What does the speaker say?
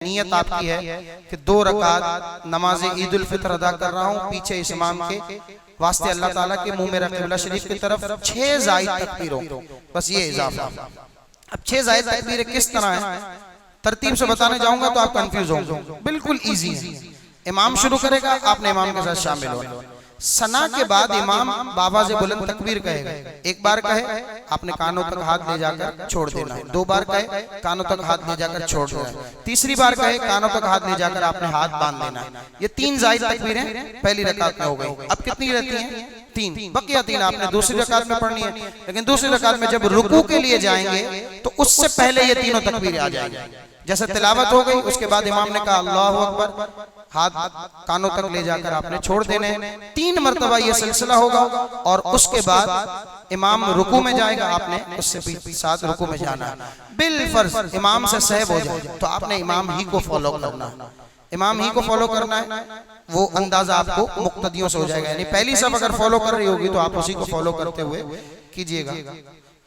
नियत आपकी है कि 2 रकात नमाज ईद उल फित्र अदा कर रहा हूँ पीछे इस इमाम के वास्ते, अल्लाह ताला के मुंह में किबला शरीफ की तरफ 6 जायद तकबीर हो, बस ये इजाफा। अब 6 जायद तकबीर किस तरह है, तरतीब से बताने जाऊंगा तो आप कंफ्यूज होंगे। बिल्कुल इजी है। इमाम शुरू करेगा, आपने इमाम के साथ शामिल होना। सना के बाद इमाम बाबा से बुलंद तकबीर कहेगा। एक बार कहे आपने कानों तक हाथ ले जाकर छोड़ देना है, 2 बार कहे कानों तक हाथ ले जाकर छोड़ देना है, तीसरी बार कहे कानों तक हाथ ले जाकर आपने हाथ बांध देना है। ये 3 जायद तकबीरें पहली रकात में हो गई। अब कितनी रहती हैं? 3। बकिया 3 आपने दूसरी रकात में पढ़नी है। लेकिन दूसरी रकात में जब रुकू के लिए जाएंगे तो उससे पहले ये तीनों तकबीरें आ जाएंगी। जैसे तिलावत हो गई, उसके बाद इमाम ने कहा अल्लाहु अकबर, हाथ कानों तक ले जाकर आपने छोड़ देने। 3 मरतबा ये सिलसिला होगा और उसके बाद इमाम रुकू में जाएगा, आपने उससे साथ रुकू में जाना है। बिलफर्ज इमाम से सहब हो जाए तो आपने इमाम ही को फॉलो करना है, इमाम ही को फॉलो करना है। वो अंदाजा आपको मुक्तदियों से हो जाएगा, यानी पहली सब अगर फॉलो कर रही होगी तो आप उसी को फॉलो करते हुए कीजिएगा।